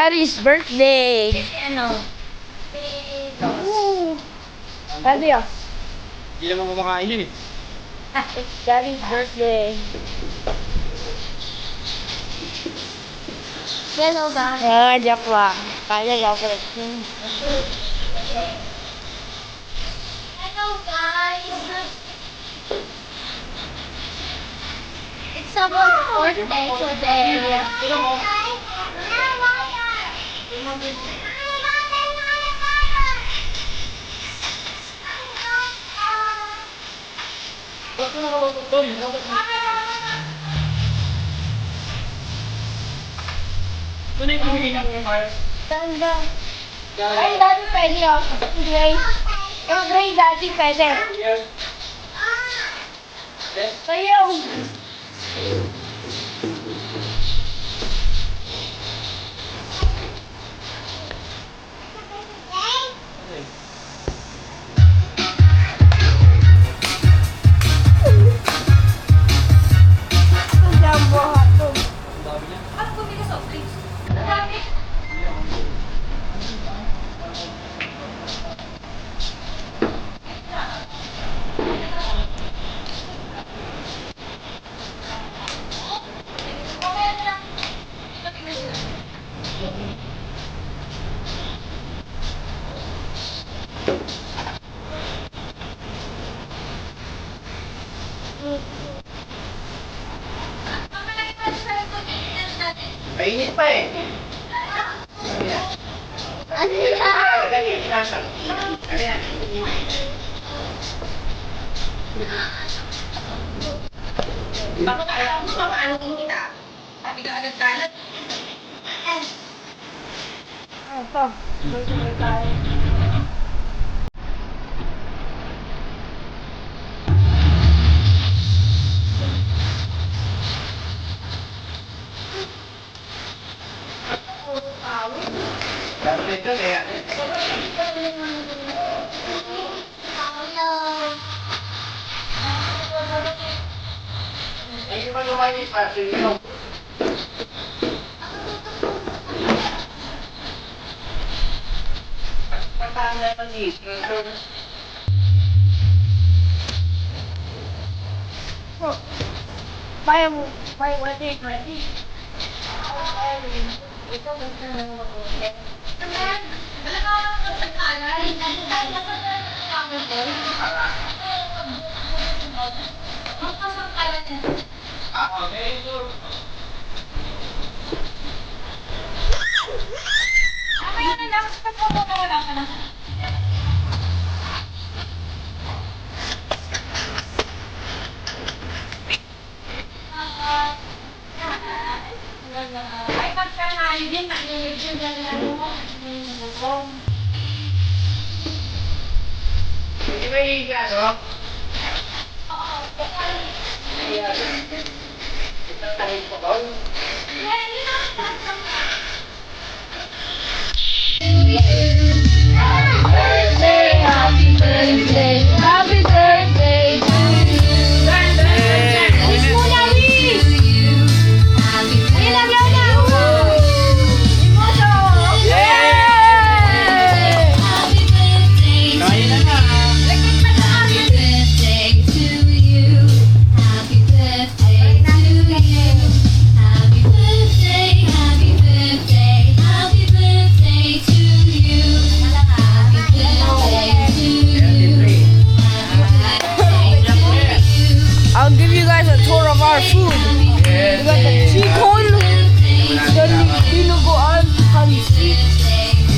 Gary's birthday. Ano? Sabi ah. Hindi naman kumakain yun eh. It's Gary's birthday. Hello guys. Joke lang. Kaya joke lang. Hello guys. It's someone's birthday today. Ano yung kumigin ng fire? Tanda. Ay, dati pwede oh. Gray. Yung gray dati pwede. Sa'yo. Jumbo hotdog. Ano bumili sa office? Dami. Mainit pa eh. Ano yan? Bakit alam mo paano kumita? Sabi ka agad kalat. Ito. Birthday tayo. Dati ito kaya. Hindi pa lumayos pa. Sige mo. Patang na pag-iis. Kaya mo. Kaya mo. Ready. Ito gusto na mag-ulit. Naman, wala ka magpagkakalay. Magpasangkalan niya. Okay, so. Kaya na lang, kapag mo wala ka na. Ay, pagkanayo din, mag-review na lang mo. Hindi ba yung gas, oh? Ito tayo pa ba? Happy birthday to you. Wish muna, wish! Ayun lang, yun na! Emoso! Kaya na na. Lagyan pa sa akin! I'll give you guys a tour of our food. We got the chicken, the dinuguan, pansit,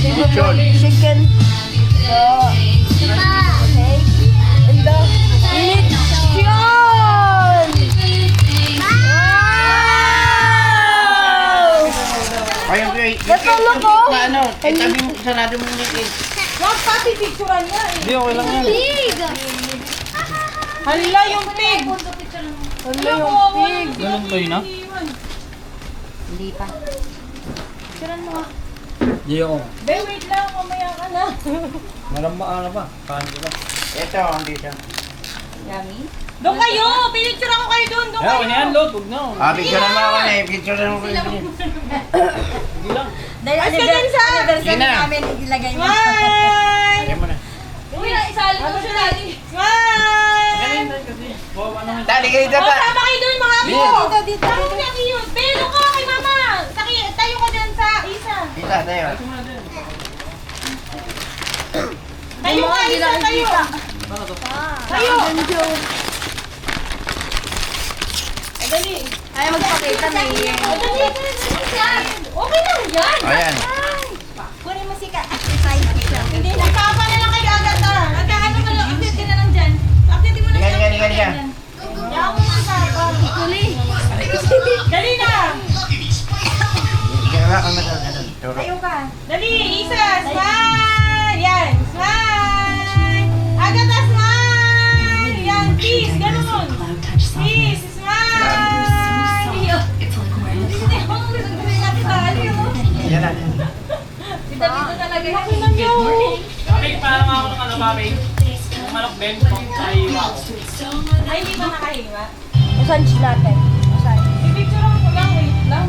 chicken, okay, and the lechon. Wow! Kaya ko eh. That's all look, oh. Ano? Tabi mo, sarado mo yung liquid. Wag pati picturean niya eh. Hindi, okay lang yan. Hala yung pig! Hala yung pig! Ganun kayo na? Hindi pa. Picturean mo nga. Hindi ako. Be, wait lang, mamaya ka na. Malamang na ba? Kain ko ba? Ito, hindi siya. Yummy? Doon kayo! Pinicture ako kayo doon! Doon Yeah, kayo! yan, Lord. Huwag na. Picture na mo ako na eh. Picture na mo ko. Hindi lang. Ay, Cheers ka din sa... Sige na. namin ilagay mo. Smile! Kaya mo na. Uy, isali mo siya lagi. Smile! Dali ka dito O, pa. sama kayo doon mga Dito. ako. Tama mo na yun. Pero ka kay mama. Tayo ko dyan sa isa. Dito, tayo. Tayo ka isa, tayo. Tayo. Dali. Ayaw magpakita na iyan. Dali. Okay lang yan. Ayan. Kunin mo si exercise siya. Hindi, nagkapa na lang kayo agad ah. Ano ka lang, update ka na lang dyan. Update mo na Liga, lang. liga, liga. Yaw mo na sa Tuloy. Dali na. Ikaw ba kung ano? Turo. Ayaw ka. Dali, isa. Smile. Yan, smile. Agad na smile. Yan, kiss. Ganun. Kiss, smile. Yan na. Dito talaga yun. Laki lang yun. Mami, parang ako ng ano, mami. Yung manok din, ay wow. Ay, hindi pa nakahiwa. Massage natin. Massage. Pipicture ko lang, wait lang.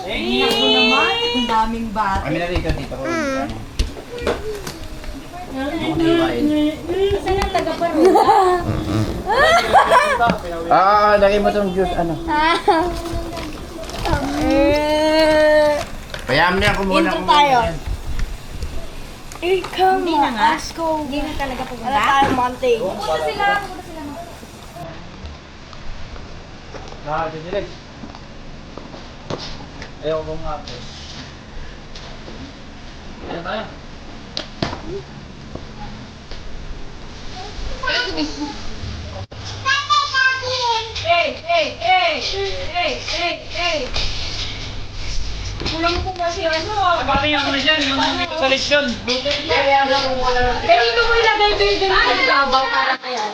Eh, Ako naman. Ang daming bata. Kami na dito, dito ko. Saan ang taga-paro? Lagay mo tong juice, ano? Payam niya kung muna. Intro tayo. Ikaw Hindi na nga. let's go. Hindi na talaga Wala pupunta. tayong mountain. Pupunta sila. Nakakasilig. Ayaw ko nga. Ayan tayo. Kulang po kasi ano. Pati yung ano dyan, yung sa leksyon. Kanino mo ilagay din Ang sabaw para kaya.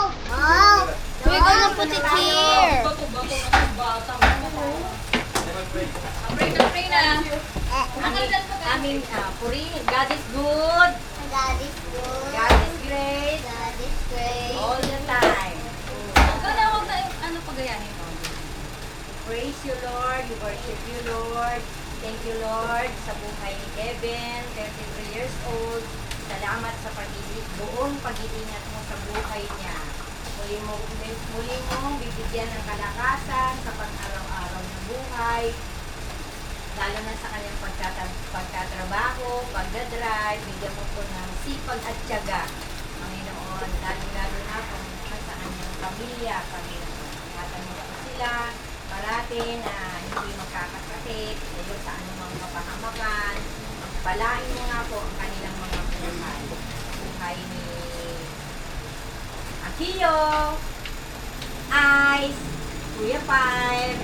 We're gonna put it here. Aming puri. God is good. God is great. All the time. Huwag na ano pagayanin mo. Praise you, Lord. We worship you, Lord. Thank you, Lord, sa buhay ni Kevin, 33 years old. Salamat sa buong pag-iingat mo sa buhay niya. Muli mong bibigyan ng kalakasan sa pang-araw-araw na buhay, lalo na sa kanyang pagtatrabaho, pagdadrive, bigyan mo po ng sipag at tiyaga. Panginoon, lalo na sa kanyang pamilya, Panginoon. Ingatan mo po sila, parati na hindi magkakasakit, o sa anumang kapahamakan. Palain mo nga po ang kanilang mga buhay. Buhay ni Akio, Ice, Kuya Five,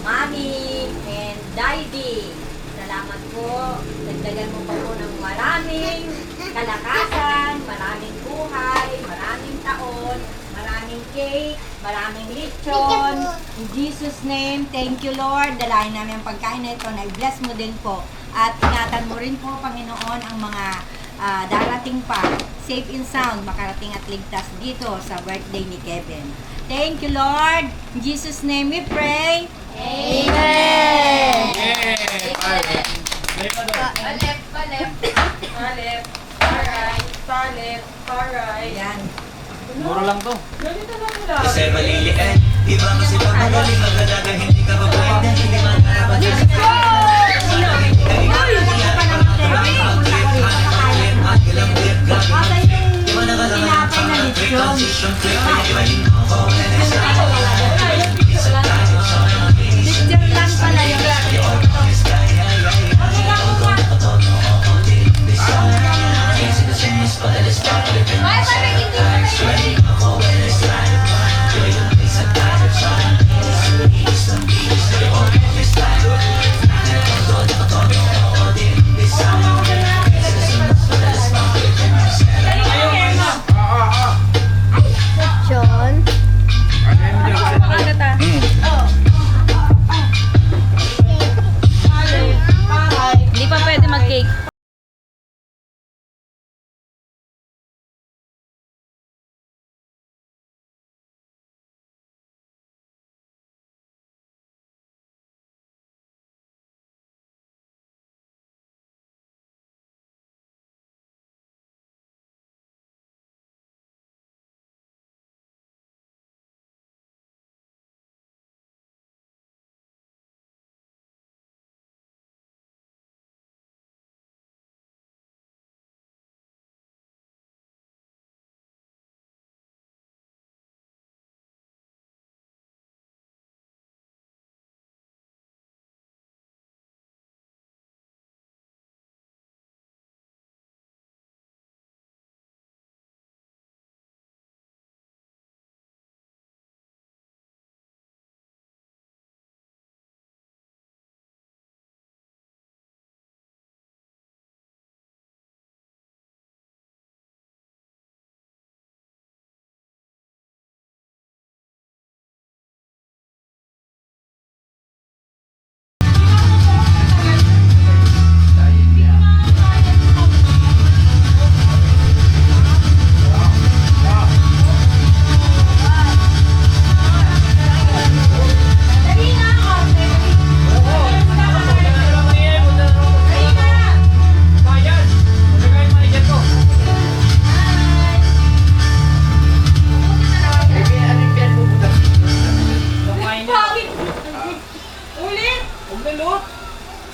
Mami, and Daddy. Salamat po. Dagdagan mo pa po ng maraming kalakasan, maraming buhay, maraming taon, maraming cake, Maraming lechon. In Jesus' name, thank you Lord. Dalahin namin ang pagkain na ito na i-bless mo din po. At ingatan mo rin po, Panginoon, ang mga darating pa. Safe and sound, makarating at ligtas dito sa birthday ni Kevin. Thank you Lord. In Jesus' name we pray. Amen. Yay! Balik na doon. Alep. Alright. Alep. Alright. Yan. Muro lang to. Ganito lang lang. Kasi maliliit, di ba kasi pag magaling magdadaga, hindi ka mabait, hindi man karapat sa Hindi pa pwede mag-cake.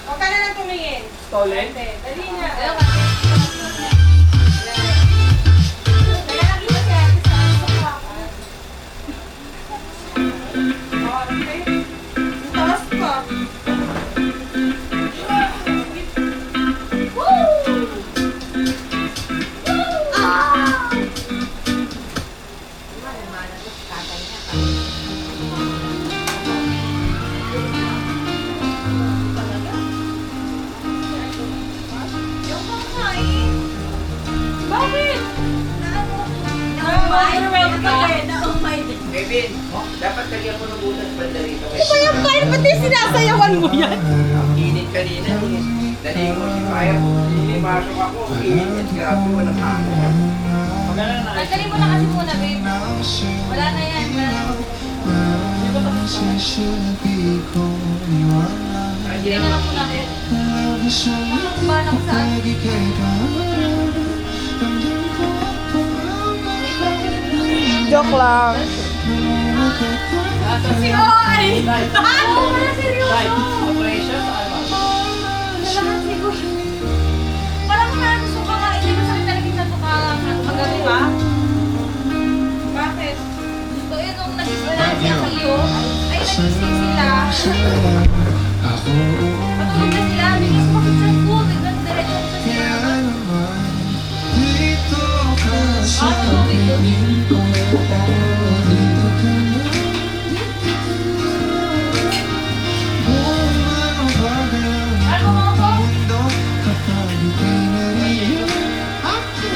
Huwag ka na lang tumingin. Stolen? Dali na. Taas pa. Bakit? Kevin, dapat kagyan mo ng butas banda rito. Yung kain, pati sinasayawan mo yan. Ang init kanina. Dali ko si Fire. Pumasok ako. Init. Grabe mo ng hangin. Magana na. Tanggalin mo na kasi muna, babe. Wala na yan. Wala na. Hindi na lang muna. Paano ko saan? Joke lang. Si Oy! Ano? Wala seryoso. Right. Operation sa ano? Kailangan siguro. Parang nasuka ka. Hindi mo sakit talaga yung nasuka. Magaling ba? Bakit? Gusto yun nung nag-isip si Akio. Ay, nag-isip sila. Patulog na sila. Bigis mo sa school. Biglang diretso sa sila. Patulog ito. Ano mo ako?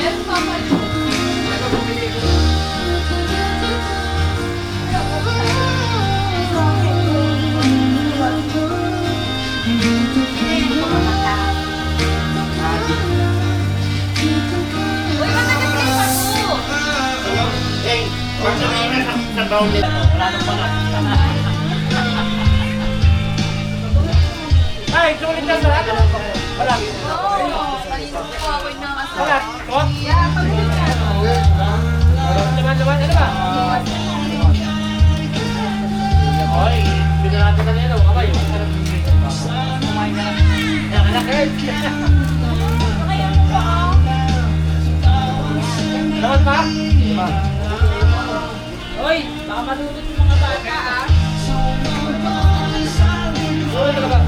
Yes, Papa. brown nila. Wala nang balat. Ay, sulit na balat. Balat. Balat. Kot? Laman. Ano ba? Oy, bigyan natin na nila. Kamay. Kumain ka na. Yan, anak. Laman pa? Hoy, baka malulot yung mga bata, ah. Hoy, talaga.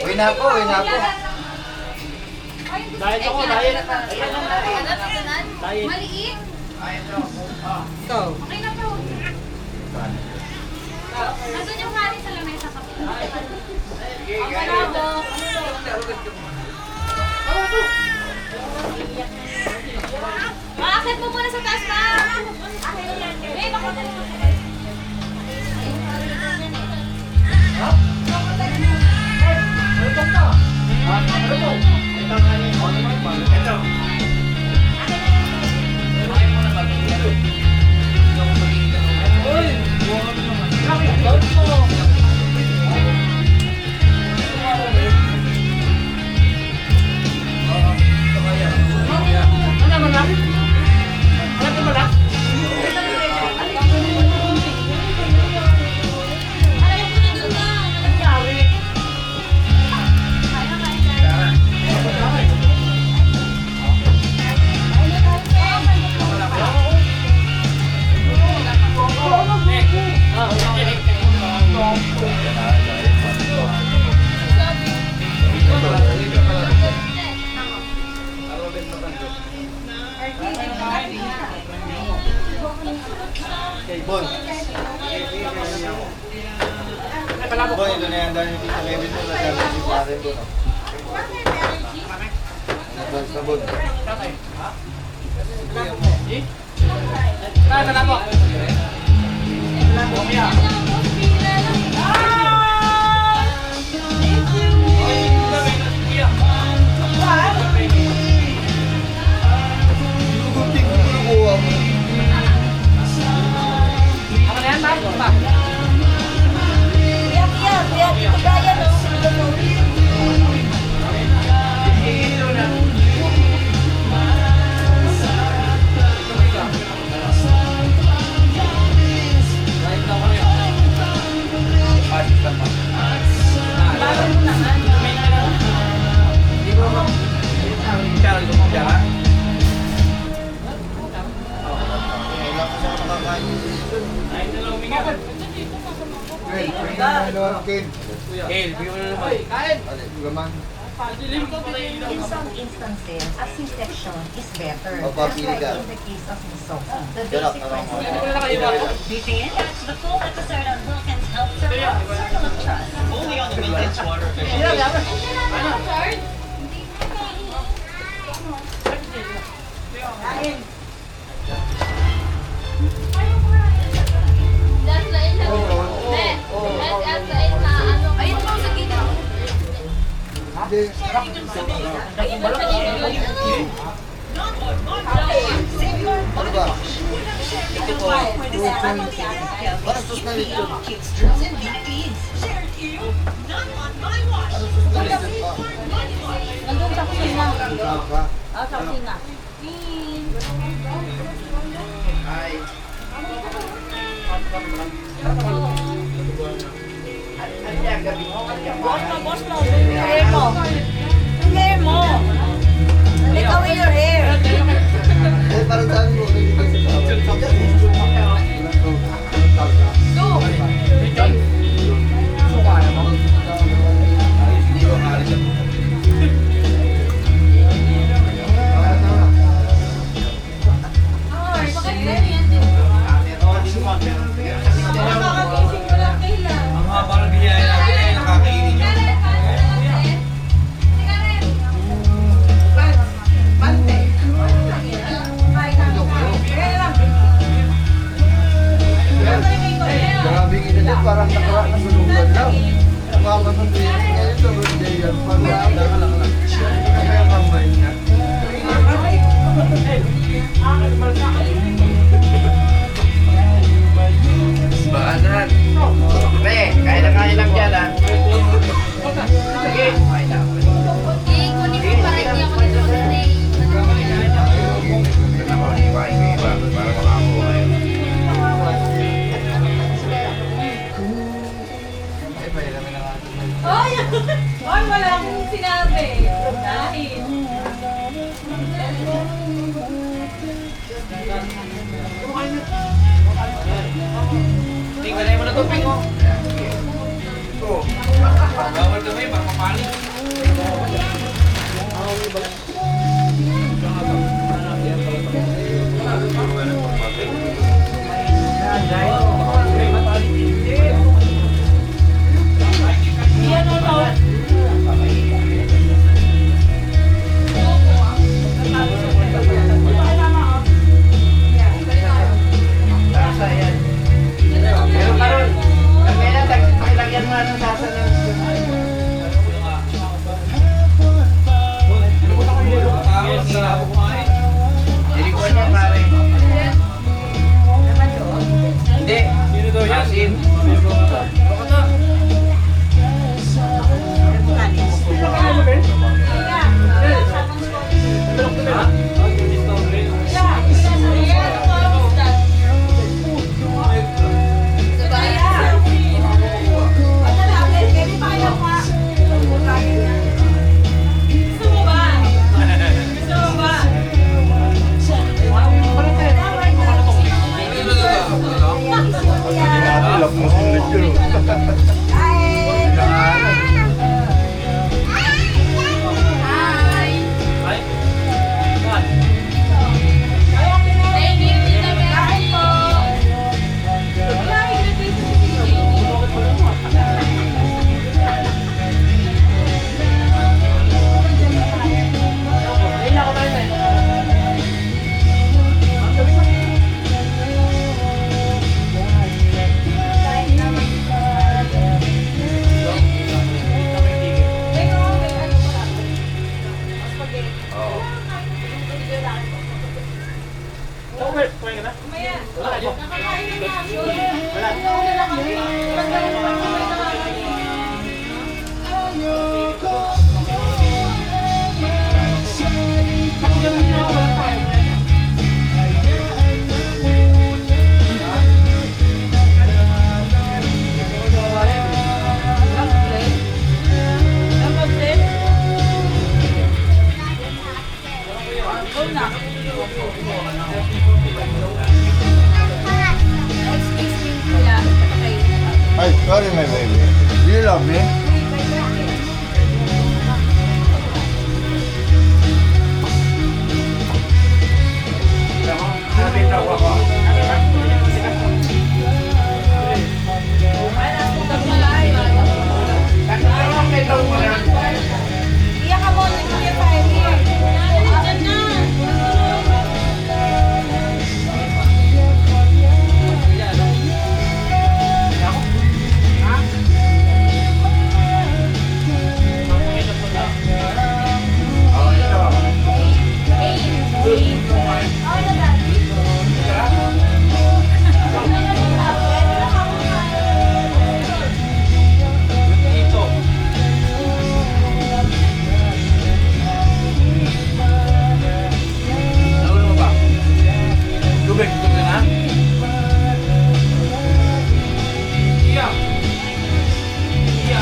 Uy na ako. Diet ako, diet. Maliit? Ikaw. Okay na po. Nandun yung hari sa lamesa sa Ang palabok. Maakit mo muna sa taas pa. Babe, ako na lang. Bon. Bon, ito na yan dahil yung Tito Kevin mo na sabi si pare ko, no? Nag-dance na, Bon. In some instances, a C-section is better. Opo, Just pili like ka. in the case of Miss Sophie. The Ganap, basic tanong mo. principle. Catch the full episode of Wilkins Help Circle of Trust. Only on the Wilkins Water Official. That's the ilaw. That's the ilaw. Ayun po sa gitna. Ano ba? Ito po. Parang sus na ito. Kids, drugs, and big feeds. Shared to you, not on my watch. Parang sus na ito. Nandun sa kusina. Ka. Sa kusina. Ay. Boss mo. Hair mo. Hair mo. Take away your hair. Eh, parang sabi ko. Ay, bakit ganyan din? Nakakagising ko lang kailan. kumain na ako. Kunin mo para hindi ako dito mag-stay. Ako, iwain ko iba para makakuha kayo. Oy! Oy, wala akong sinabi. Dahil. Tingnan mo na tubig mo. Ito. Bawal kami, baka mapalit. Sasa yan. Pero karon, kaya pakilagyan mo ng sasa ng Hindi ko niya pare. Hindi. Asin. Thank you, Tita Mary po. Hi, sorry my baby. Do you love me? Nabitaw ako. Nabitaw ko lang. Iyak ka muna, Kuya Fairy. Diyan na. Oh, ito. Naulo mo ba? Tubig, tubig na? Iya. Iya.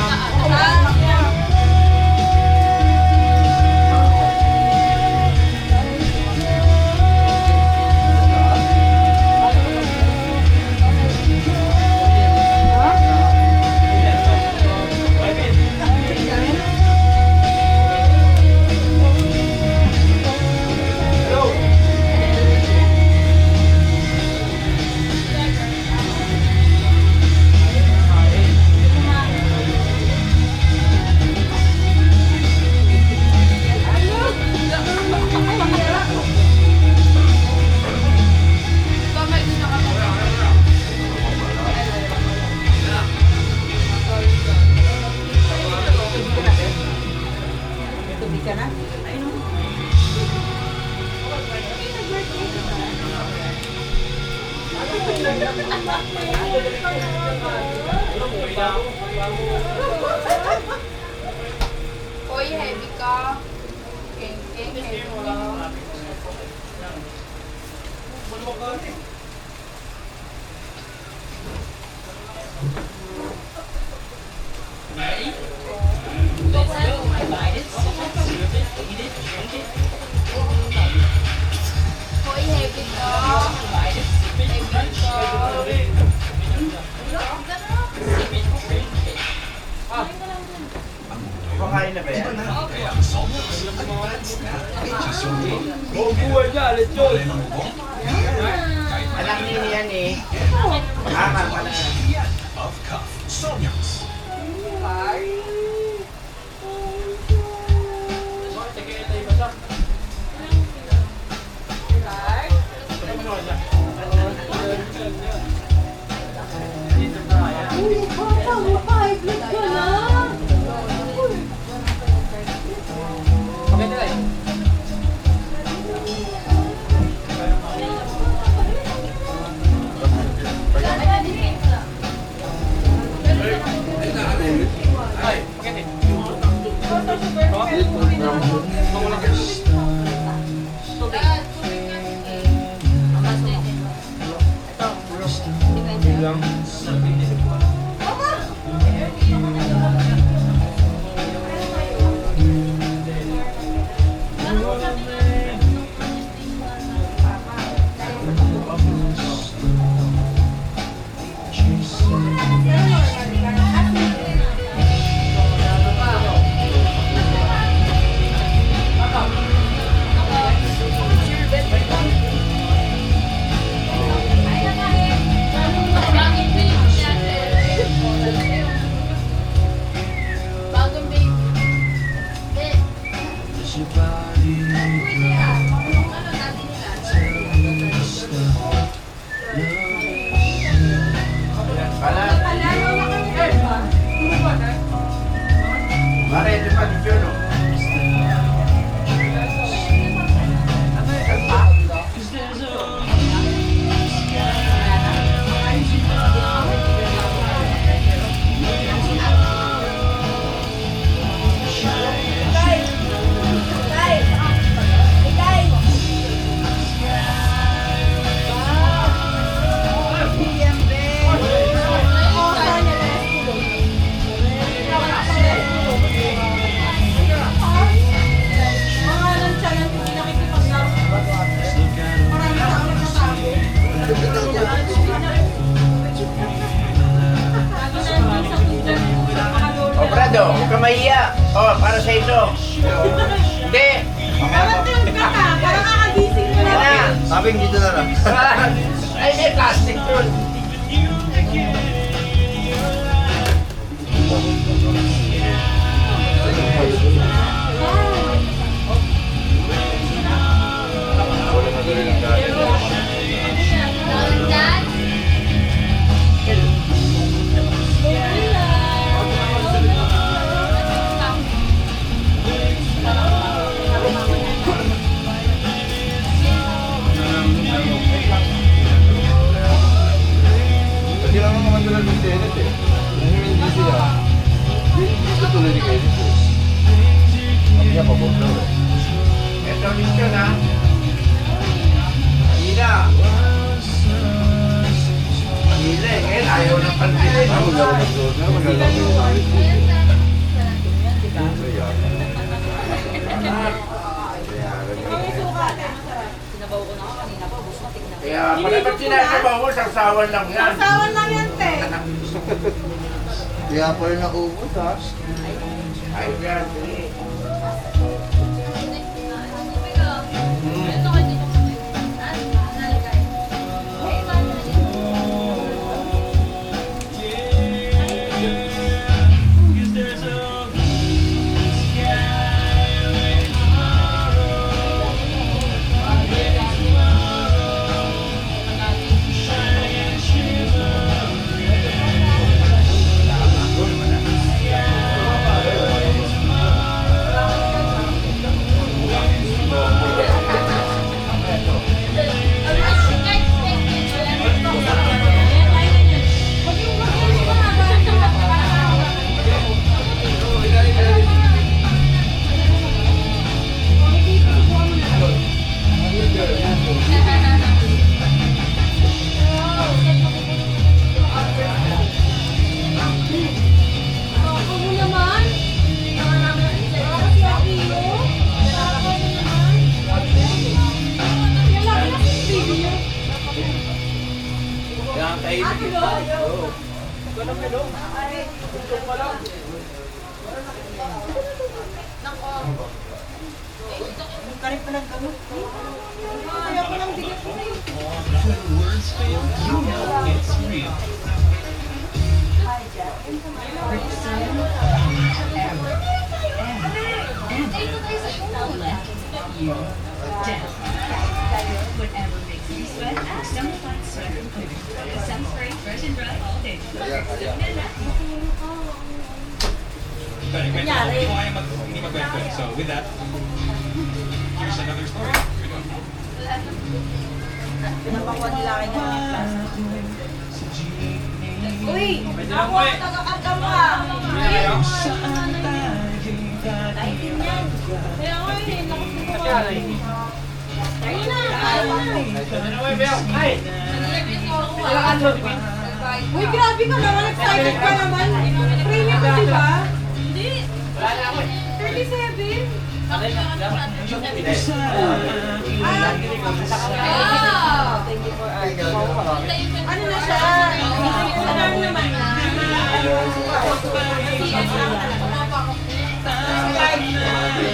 heavy ka. King, heavy ka. Hoy, heavy ka. Heavy ka. Kumakain na ba yan? Anak niya yan eh. Tama pala. Brado, huwag ka mahiya. Oh, para sa ito. Hindi. Parang kakagising mo Yan na. Sabi dito na lang. Ay, may plastic doon. Wala na tuloy ng dahil. Hindi lang naman tulad ng Tenet eh. Hindi sila. Ito tuloy ni Kenneth eh. Ang niya pabot daw eh. Ito dito na. Hila. Hila eh. Ngayon ayaw ng pantilin. Maglalaro ng soda, maglalaro ng Kaya pala ba't sinasabaw mo? Sarsawan lang yan. Sawan lang yan, te. Kaya pala naubos ha. Ay, yan. Whatever makes you sweat, Stomify Sweat Remover. Sunspray fresh and dry all day. Kunyari. So with that, here's another story. Pinapakuha nila kayo ng mga plastic. Uy! Pwede Ako lang po eh. ang taga-kanta mo ah! Dahil yan. Kaya nga eh, nakapagod Kasi ano eh. Ayun na! Ano mo Bel? Ay! Kailangan mo. Uy, grabe ka naman. Excited ka naman. Premium ka, di ba? Hindi! Wala na ako eh. 37. Akin na. Ah! Thank you for art. Ano na siya? Alam naman na.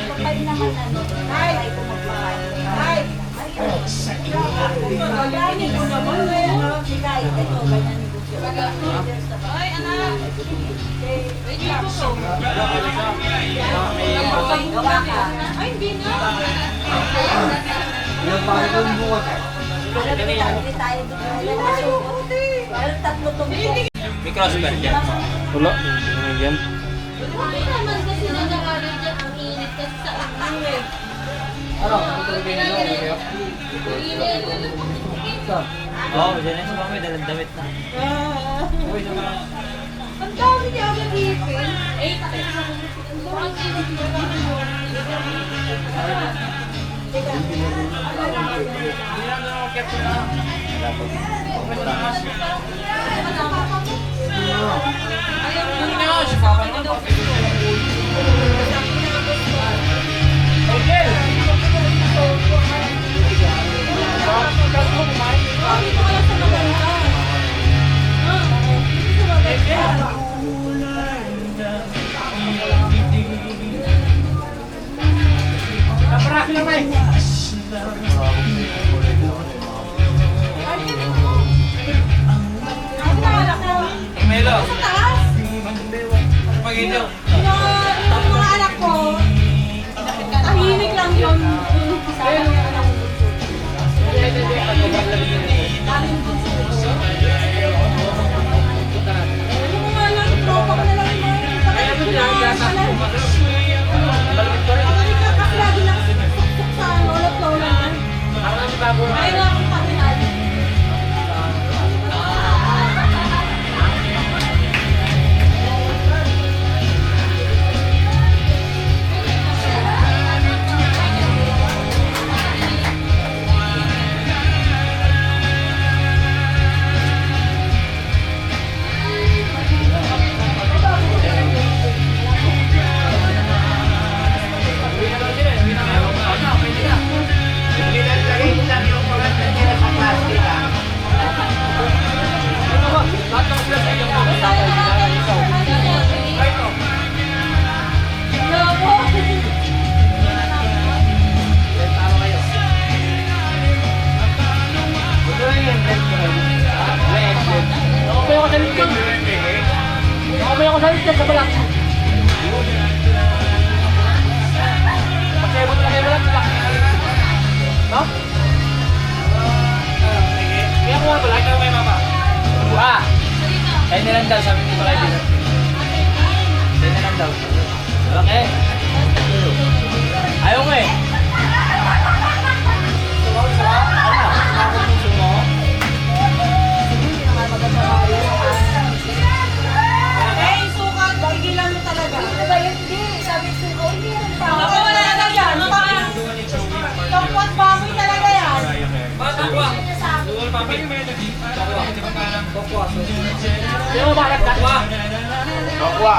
Kapag naman ano, ay, kumagmahal. Ay! Magani ko naman eh. Sigay, ito, ganyan negosyo. Ay, anak! Wait lang po. Gawa ka. Ay, hindi na. Yung parang bukas eh. Hindi tayo doon. Pero tatlo tumingin. May crossbar dyan. Wala. Yan. Bakit naman kasi nagkakaroon dyan ang init kasi sa ulo eh. Ano? Tutulogin nyo? Oo, dyan na sa mga may dalang damit na. Uy, sa mga... Ang dami niya ako nag-iipin. Hindi na doon ako kept na. Hindi na ako, siya pa naman. Okay! Naparaki na may! Melo! Pag-ito! Yung mga anak ko, tahimik lang yun. Yung mga anak, tropa ko na lang yung mga kasi lagi nakasukok sa lola. Ay, nga akong patinal. Sa balak. Pagkaya mo na kayo balak. No? Kaya ko nga balak. Kaya may mama. Kaya nilang daw. Sabi ko pala din. Kaya nilang daw. Okay. Ayaw ko eh. Eh, sukat, tigilan mo talaga. Sabi ko, hindi yan pa. Ako wala na yan. Tongkot baboy talaga yan. Sino mo bakit katwa? Kapwa!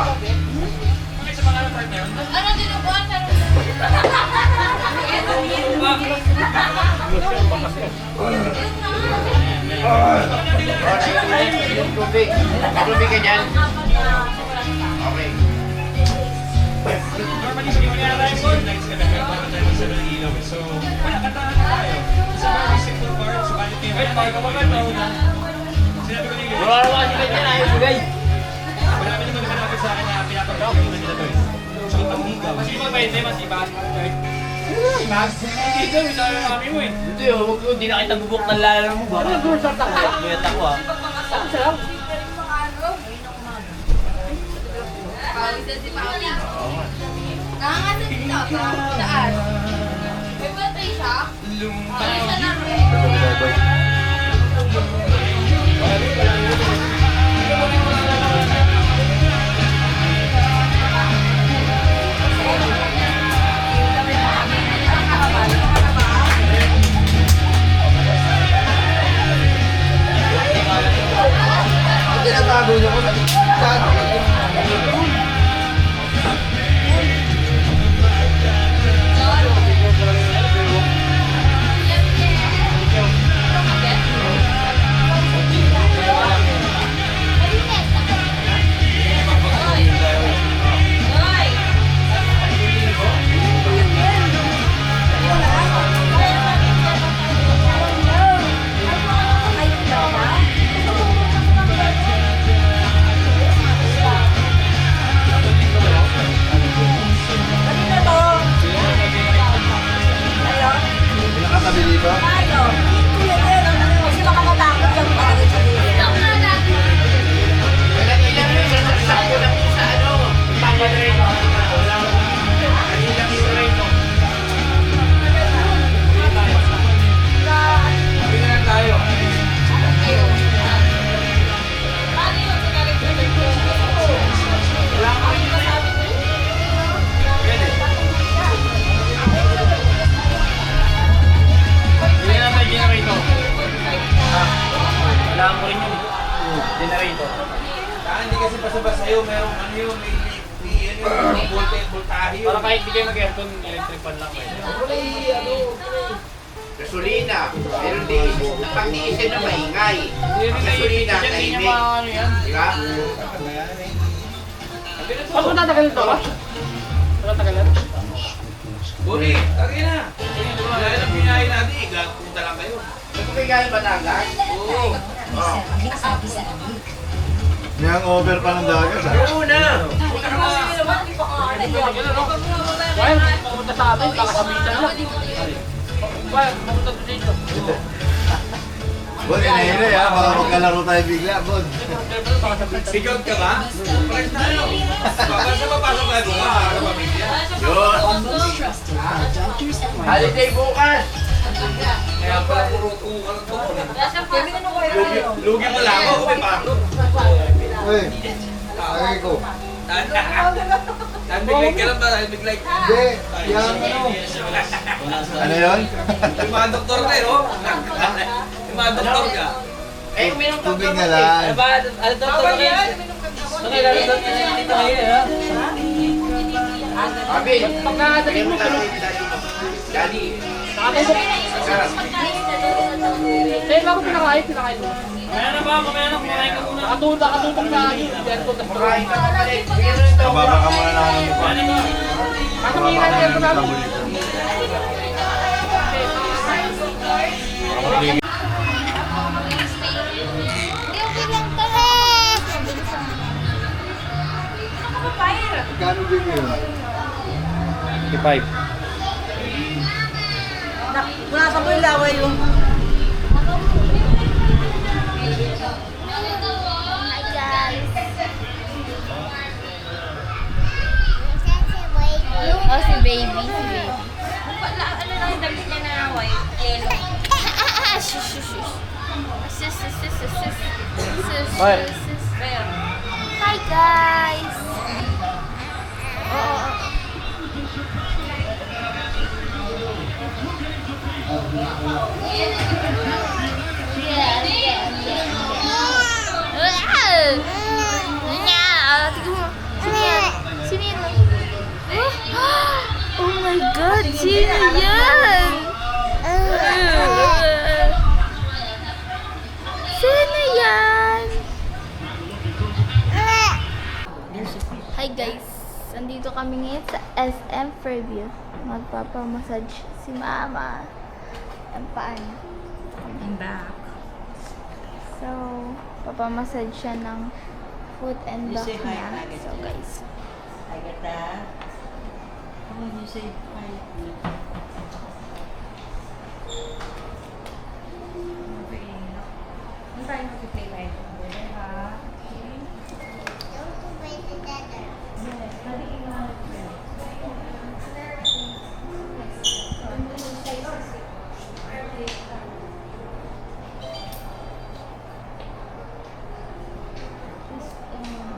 Ano dinuguan sa Big. Maglumi ka dyan. Okay. Normally, sige mo nga tayo po. Nights ka nagkakaroon tayo sa ilaw. So, wala, kantahan na tayo. It's a very simple part. So, balik niyo. Ay, tayo ka ba? Sinabi ko niyo. Wala naman kasi ganyan, ayos bigay. Marami naman naman sa akin na pinapagawa nila to. So, pag-higaw. Sino magbayad tayo? Masibahan mo tayo. Mas, hindi ka, sabi ng kami mo eh. Hindi oh, hindi na kita bubuk ng lala mo. Baka nag-resort ako. Mayat ako ah. Ako siya lang. Pawisan si Pawi. Nangangasan dito sa daan. May birthday siya? Pawisan namin. Tinatago niya ko. Pinakatabi dito? Kasi baka matakot yung mga Kailangan ko rin yung generator. Hindi kasi basta-basta sa'yo, merong ano yun, may voltahe yun. Para kahit di kayo mag-aircon, electric fan lang kayo. Gasolina. Pero pag-diisin na maingay. Gasolina, Hindi niya tahimik. maano yan. Di ba? Ba't kung tatagalan ito ba? Wala tagalan? Buri, tagay na. Dahil ang pinahin natin, punta lang kayo. Nagpapigay ba Batangas? Oo. Yang over pa ng dagat ah. Oo na. Well, pumunta sa amin, kakasamitan lang. Well, pumunta to dito. Bon, inahinay ha. Baka magkalaro tayo bigla, Bon. Sigaw ka ba? Pares tayo. Basta papasok tayo bukas para sa pamilya. Yun. Holiday bukas. Kaya pala puro tukal to. Lugi mo lang ako, may pasok. Uy, tagay ko. Big like ka lang ba? Big like. Hindi, yang ano. Ano yun? Yung mga doktor ka eh, oh. Yung mga doktor ka. Eh, Tubig na lang. Ano to? Nakilala doon dito ngayon, ha? Abi, Pagkakatabi mo, pero... Daddy. Nakatubok. Sarap. Eh, bago pinakain mo. Mamaya na ba? Mamaya na, kumakain ka muna. Nakatutok na akin. Makain ka pa pala. Bigyan mo yung tao. Kababa ka muna ng ano pa. Kasabihan na yung namin. Magkano din yun? 55. Wala ka po yung laway yung... Hi guys. Oh, si baby. Ano lang yung damit niya na white? Yellow. Bye. Hi guys. Oh my God, sino yan? Sino yan? guys, andito kami ngayon sa SM Fairview. Magpapamassage si Mama. Ang paan. I'm back. So, papamassage siya ng foot and You back say hi, niya. Agata. So guys, Agata. Come on, you say hi. I'm trying not to play like ha?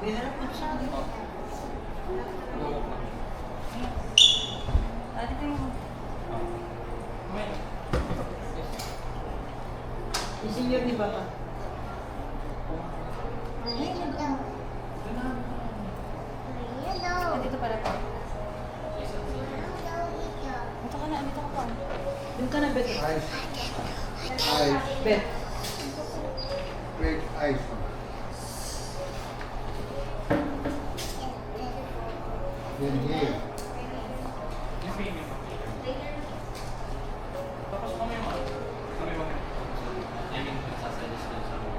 Biharap mo siya. Ate ko yung... Yung senior ni Papa. Dito pala po. Dito ka na, dito ka pa. Doon ka na, Bet. Ice. Ice. Bet. Great ice. Then here. Tapos kami mo. Kami mo. I mean, sasuggest ko sa mga.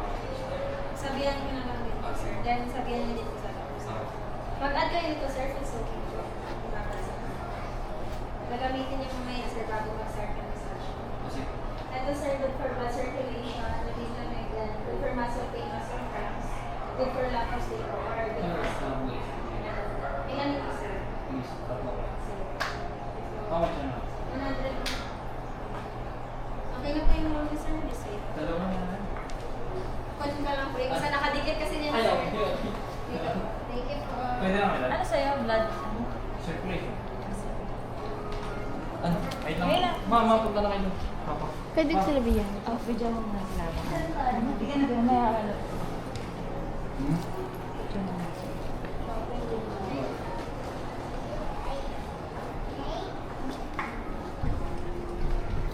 Sabihan mo na lang dito, sir. Then sabihan niyo dito sa labas. Mag-add kayo dito, sir. It's okay. Gagamitin niyo mamaya, sir, bago mag-start yung massage. Kasi, Ito, sir, good for blood circulation, release ng gland, good for muscle pain, muscle cramps, good for lack of sleep, or good for ilan ito, sir? how much na? 100. Okay na po yung roll, sir. This way. Dalawa na lang. Kunin ka lang po. Kasi nakadikit kasi niya na, Ayaw. sir. Dito. Thank you po. Pwede lang ilan? Ano sa'yo? Blood? Circulation. Ano? Wait lang. Mama, punta na kayo. Papa. pwede ko sila bigyan. Oh, video mo muna sila. Hindi ka na mamaya ano.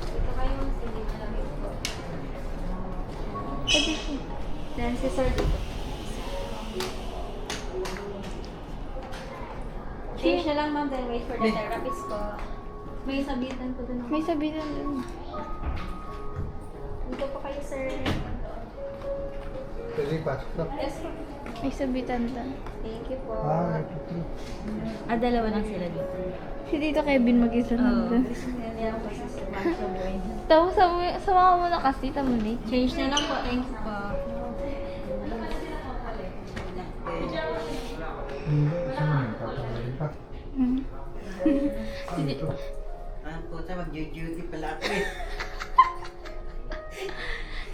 Dito kayo, hindi na lang ito. Pwede ko. Then, si sir dito. Change na lang, ma'am. Then wait for the therapist ko. May sabitan ko dun. May sabitan dun. Dito po kayo, sir. Pwede pasok na. Yes, po. May sabitan dun. Thank you po. Ito. Dalawa lang sila dito. Si Tito Kevin mag-isa nandun. Yan po sa Macho Boy. Tapos sama mo na kasi, tamo na. Change na lang po. Thank you po. Saan mo yung papamali pa? Mm. Ito. Ah, puta, mag-duty pala ako eh.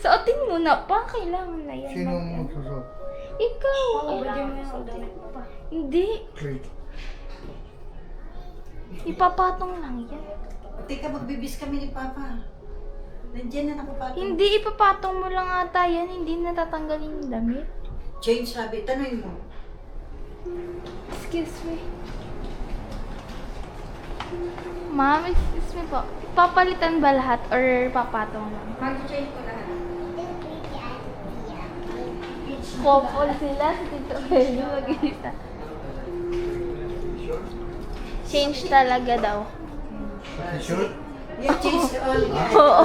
Suotin mo na pa. Kailangan na yan. Sino ang magsusot? Ikaw. Hindi. Wait. Ipapatong lang yan. Teka, magbibis kami ni Papa. Nandiyan na nakapatong. Hindi, ipapatong mo lang ata yan. Hindi natatanggalin yung damit. Change sabi. Tanungin mo. Excuse me. Ma'am, excuse me po. Papalitan ba lahat or papatong lang? Mag-change ko lahat. Couple sila si Tito Kevin mag-isa. Change talaga daw. Pati short? Yeah, change all. Oo.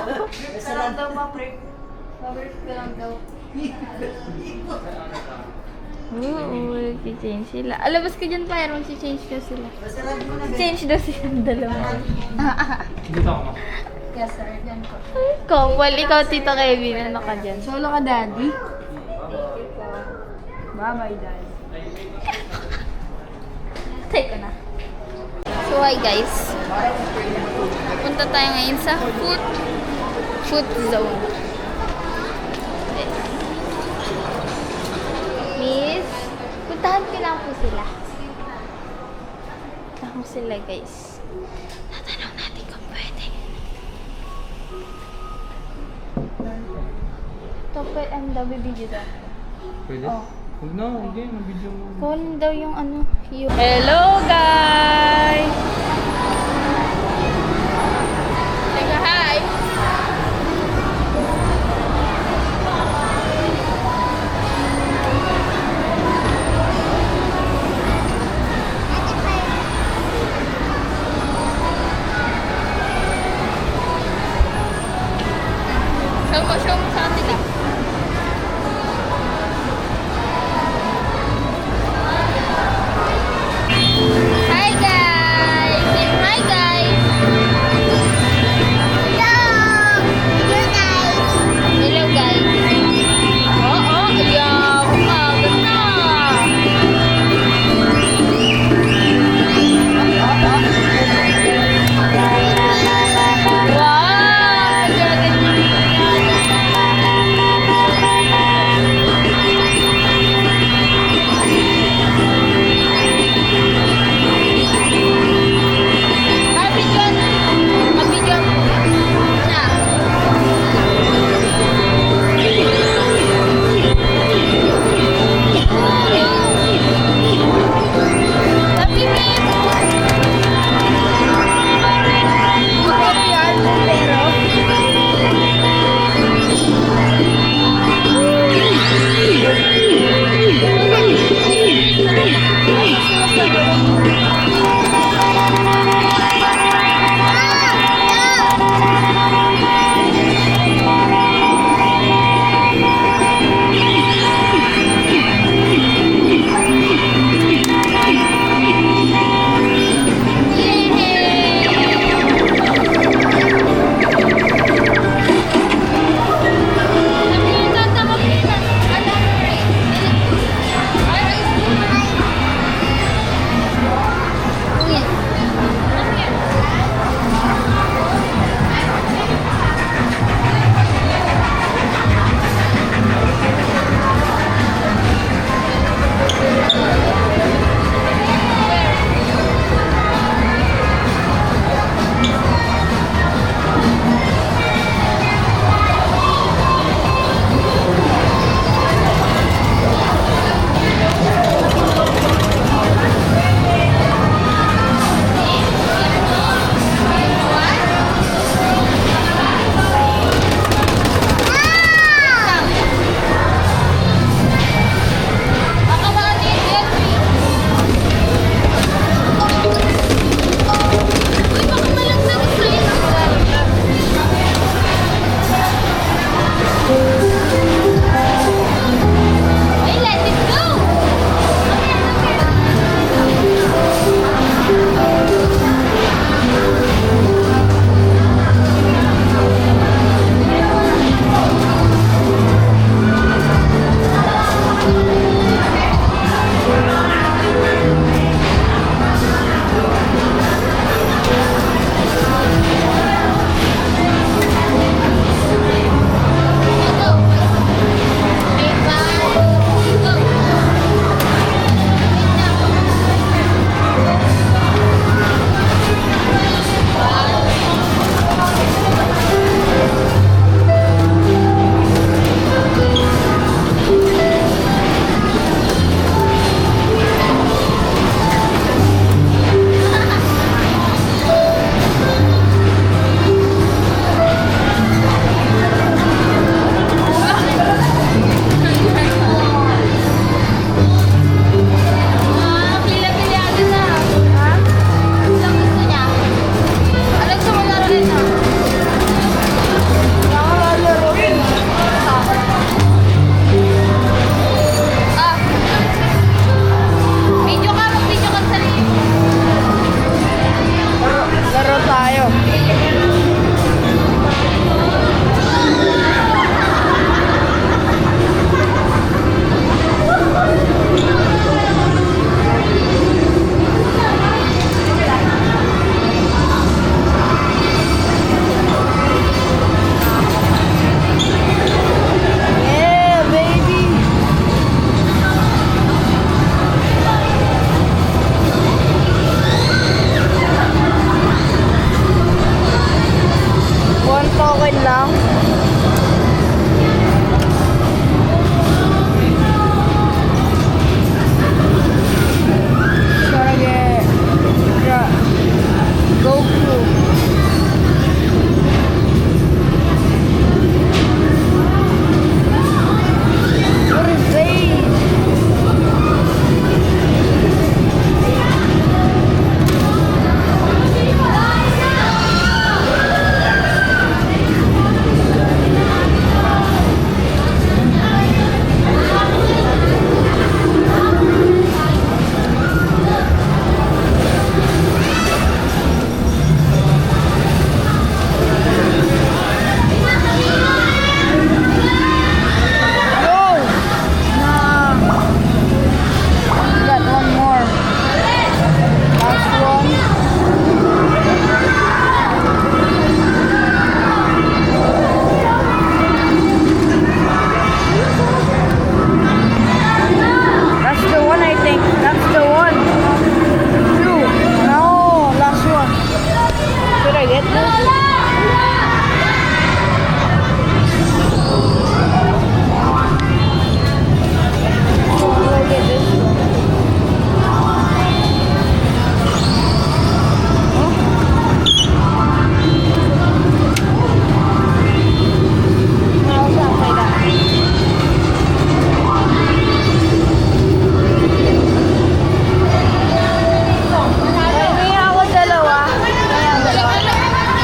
Sarap daw pa, pre. Cover ko lang daw. Oo, change sila. Alabas ka dyan pa, mag-change ka sila. Masarap mo na. Change daw silang dalawa. Dito ako ma. Yes, sir. Diyan po. Couple, ikaw Tito Kevin, ano ka dyan? Solo ka, daddy? Thank you po. Bye-bye, daddy. Take ko na. So hi guys. Punta tayo ngayon sa food zone. Miss, puntahan ko lang po sila. Puntahan ko sila guys. Tatanong natin kung pwede. Topper and daw bibidyo daw. Pwede? Oh. Huwag na, hindi. Mabidyo mo. Kunin daw yung ano. Yung... Hello guys! Teka, hi!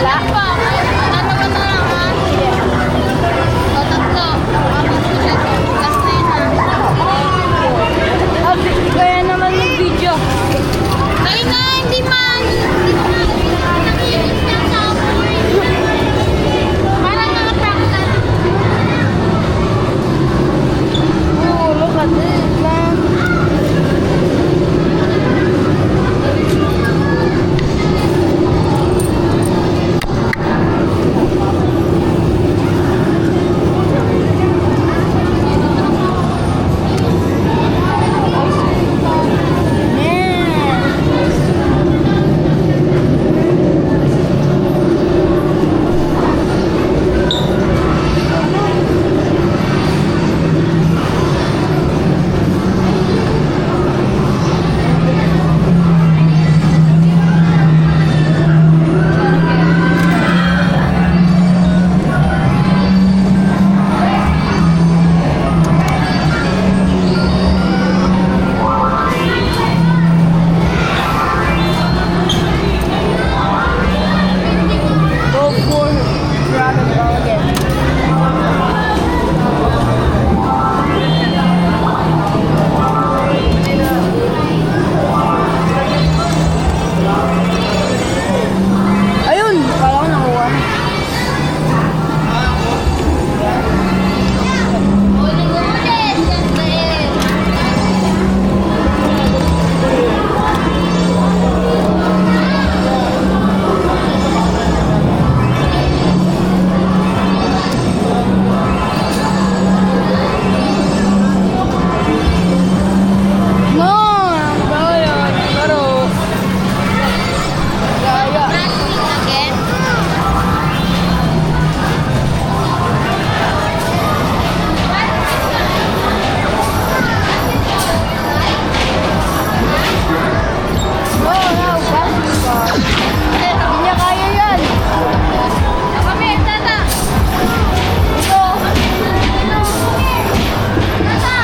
Wala. Ano ba na lang ha? O, tatlo. Tapos siya. Last na yun ha. Kaya naman yung video. Dali na, hindi man. Nakikinis niya sa amoy. Parang mga practice. Oh, look at this, man. Go for Dragon Ball again. Ayun! Kala ko nakuha. Ulit, ulit. Siyempre. No! Gaya. Pero... Gaya. Practicing again. No, basketball. Hindi niya kaya yan. Kami, tata. Ito. Tata.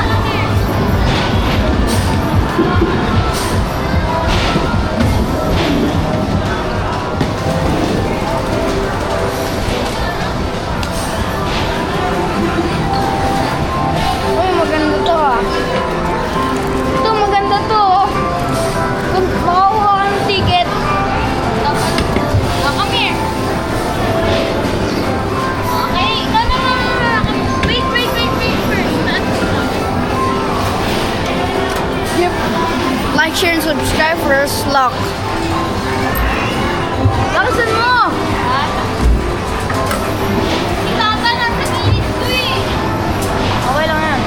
Uy, maganda to ah. Ito, maganda to oh. Kung makakuha ka ng ticket. Oh, come here. Okay. No. Wait first. Yep. Like, share, and subscribe for us luck. Lakasan mo! Si Tata nasa gilid ko eh. Okay lang yan.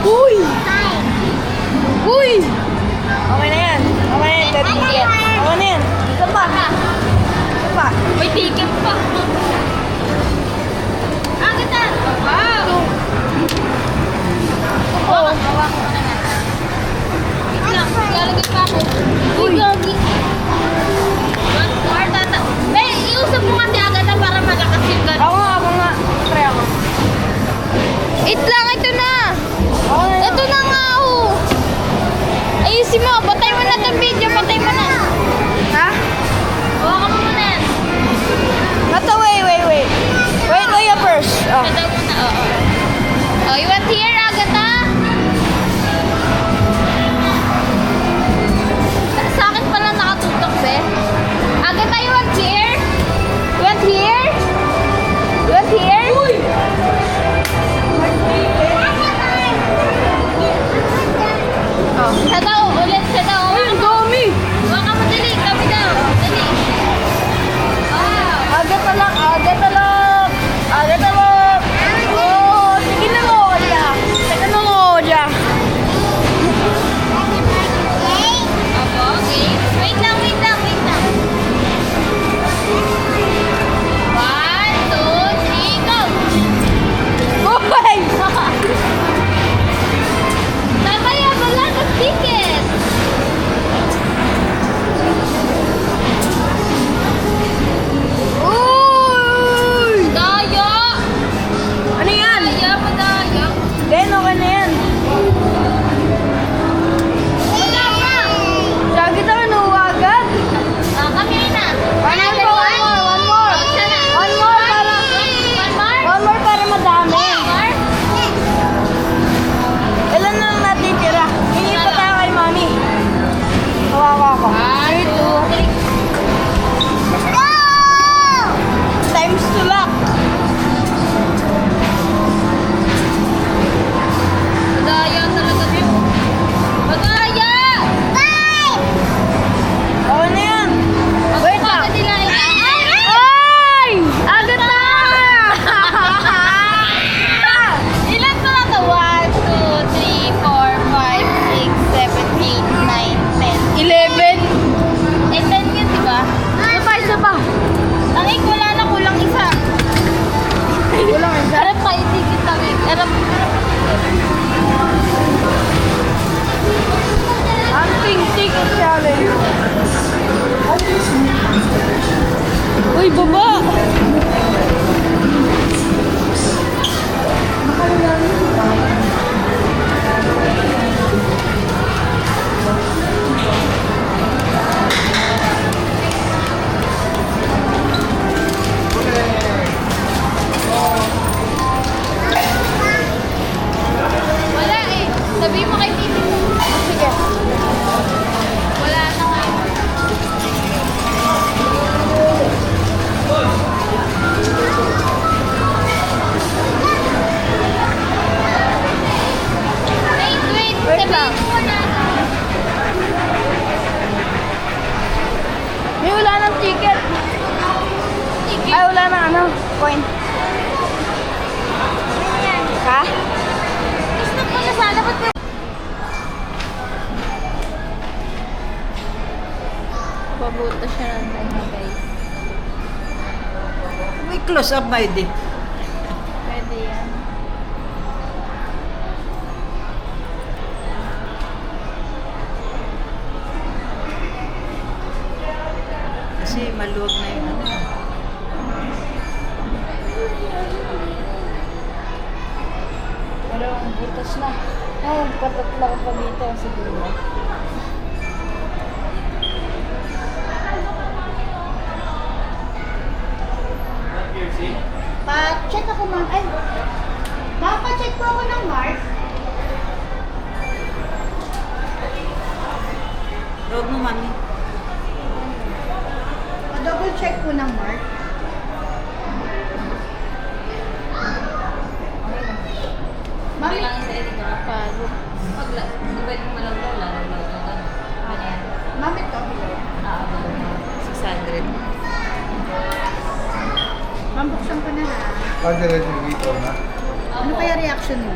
Uy! Uy! Okay na yan. Okay na yan. Okay na yan. Isa pa. Isa pa. May ticket pa. Agad. Wow. Oh. Wait lang. Lalagay pa ako. Uy, gagi. One more, Tata. May, iusap mo kasi agad na para malakas yung gano'n. Ako nga. Try ako. It lang, ito na. Okay na. Ito na nga, oh. Ayusin mo. Patay mo na itong video. Patay mo na. Ha? Hawakan mo muna yan. Nato, wait. Wait, Loya first. Oh. Ito muna, oo. Oh, you want here, Agatha? Sa akin pala nakatutok, be. Agatha, you want here? You want here? You want here? Uy! Oh, isa daw, ulit, isa daw. Ang dami! Hawakan mo, dali, kami daw. Dali. Wow. Agad na lang. Oh, sige na mo, Oja. Opo, okay. Wait lang. 1, 2, 3, go! Hoy! Mamaya, wala ng ticket! Uy, baba! Wala eh. Sabihin mo kay Titi mo. Sige. Wala na nga. Wait. Wait lang. Sabihin mo na. May wala ng ticket. Ay, wala ng ano, coin. Ha? Gusto ko na sana. Ba't may... Pabuto siya ng time, guys. May close up ba hindi? Pwede yan. Kasi maluwag na yung ano. Pero ang butas na. Ay, patatla ko pa dito siguro. Pa-check ako, ma'am. Ay, pa-check po ako ng mark. Huwag mo, mami. Pa-double check po ng mark. Ma'am, Kailangan sa edit ka. Paro. Pag pwede mo malaglaw, lalaglaw ka doon. Ano yan? ma'am, ito. 600. Ma'am, buksan ko na ha. Diretso dito na. Ano kaya reaction mo?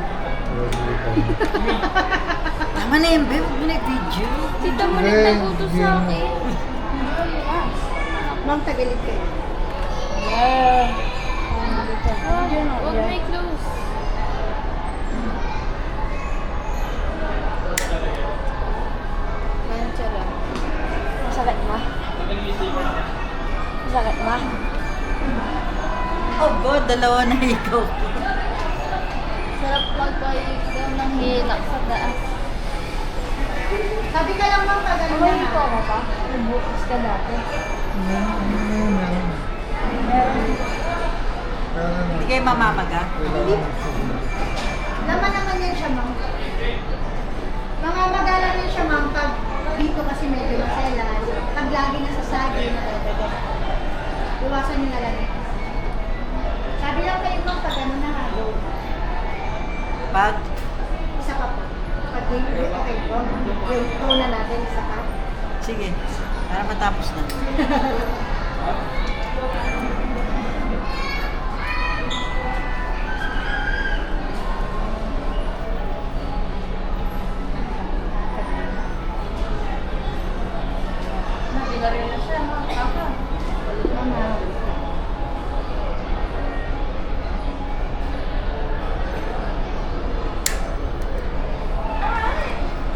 Tama na yun, babe. Huwag mo na video. Tita mo Hindi, nagtaguto hindi sa mo. akin. Ma'am, tagalit kayo. Yeah. Huwag may close. Ganyan lang. Masakit ma? Masakit ma? Oh, God. Dalawa na ikaw. Sarap magpaigam ng hilak sa daan. Sabi ka lang, ma'am, pag ano May na ito ha. ako pa? Bukas ka dati. Hindi kayo mamamaga. Laman naman yan siya, ma'am. Mga magalang yan siya, ma'am, pag dito kasi medyo maselan. Pag lagi na sa saging, nadadagan. Iwasan nyo na lang yan. Sabi lang kayo, ma'am, pag ano na ha, go. Pag, Isa pa po. Pag okay po, go na natin, isa pa. sige. Para matapos na. Nabilaryo na siya, ha? Kaka. Mama.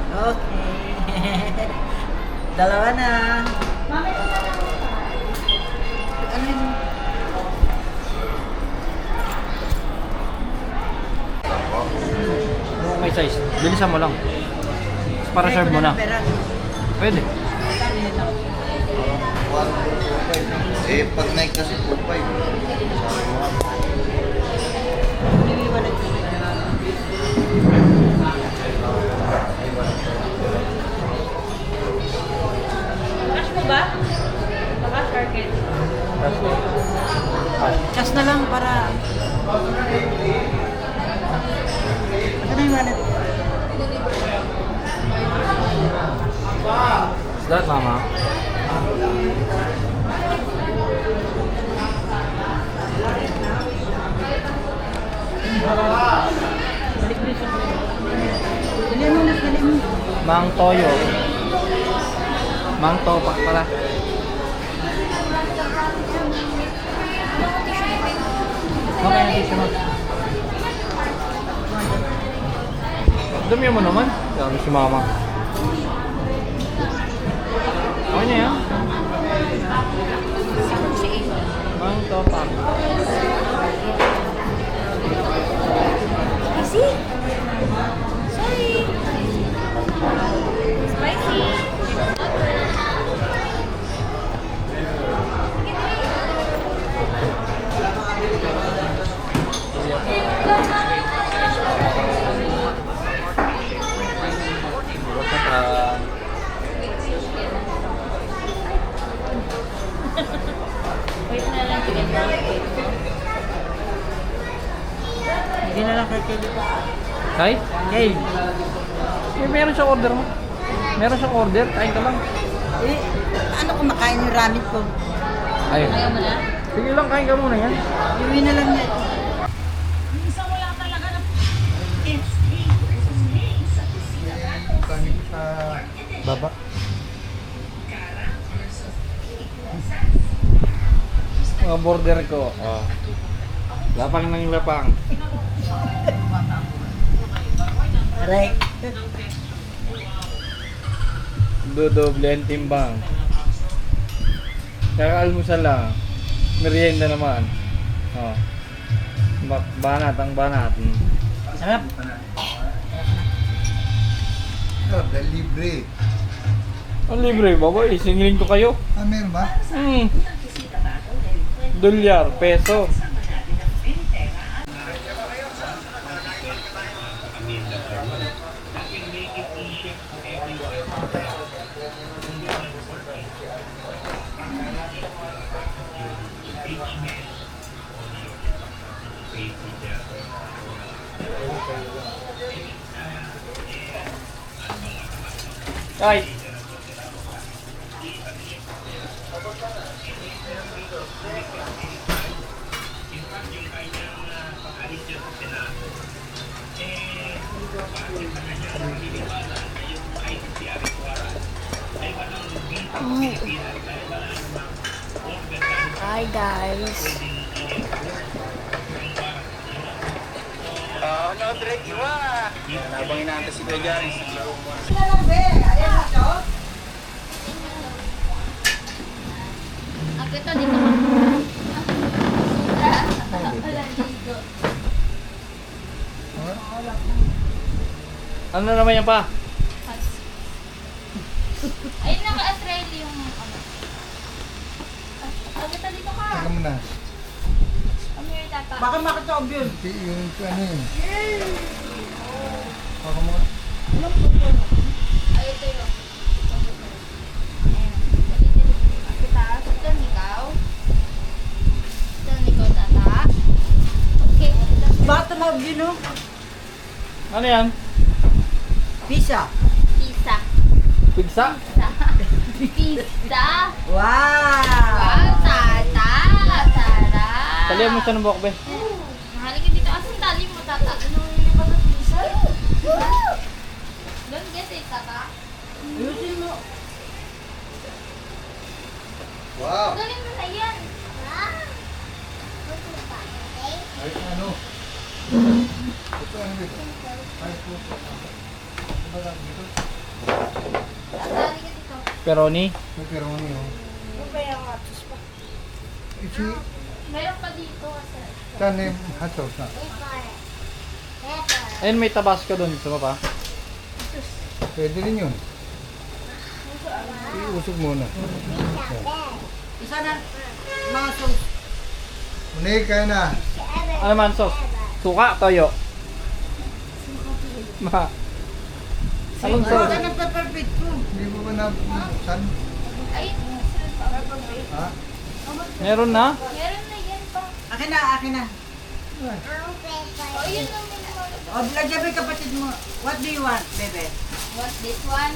Okay. Dalawa na. Mama, ito na lang pa. Ano yun? Kung may size, bilisan mo lang. Para serve mo na. Pera. Pwede. Eh, pag Nike kasi 4-5. Cash mo ba? Baka target. Cash na lang para... Ano yung wallet? Is that mama? Dali mo, dali mo. Mang toyo. Mang topak pala. Okay, ang tissue mo. Dumi mo naman. Sabi si mama. Okay na yan. Mang Topang. Spicy? Sorry. Spicy. Wait na lang, tignan na. Hindi na lang kay Kelly pa. Kay? Kelly. Meron siyang order mo. Meron siyang order. Kain ka lang. Eh, ano kumakain yung ramen ko? Ayun. Ayaw mo na? Sige lang, kain ka muna yan. Iuwi na lang yan. Kanin sa baba. Mga border ko. Oh. Lapang ng lapang. Aray. Dodoble ang timbang. Kaka-almusal lang. Merienda naman. Oh. Banat ang banat. Sarap. Dahil libre. Ang libre ba boy? Singilin ko kayo. Ah, meron ba? Dolyar, peso. Ay. Hi guys. Habang inaantay si Kuya Jari. Ang ito dito ka. Walang dito. Ano naman yan pa? Ayun na ka-Australia yung ano. Ang ito dito ka. Teka muna. Come here, tata. Baka makatob yun. Yung ano yun. Baka mo. Ay, ito yun. Ayan. Kita, sudan ikaw. Sudan ikaw, tata. Okay. Baka tumob yun, no? Ano yan? Pizza. Pizza. Pigsa? Pizza. Wow! Wow, tata. Sarap. Talihan mo siya ng buhok, be. Halika dito. Asan tali mo, tata? Ano yung pagka-pizza? Don't get it, tata. Ayusin mo. Wow! Galing mo na yan. Ay, ano? Ito ano dito? Ay, ito. Ano ba dito? Tata, halika dito. Peroni. May peroni oh. Isi, Meron pa dito kasi. saan yung hot sauce na? Ayun, may tabasco doon. Gusto mo pa? Pwede rin yun. Iusog muna. Isa na. Mga sauce. Unig, kaya na. Ano man, sos? Suka, toyo. Ma. Anong sos? Isa na pepperpit ko. Hindi mo ba na... Saan? Ay, Ha? Meron na? meron na yan pa. Akin na, akin na. Oh, yun lang yung O, lagyan mo yung kapatid mo. What do you want, bebe? What's this one?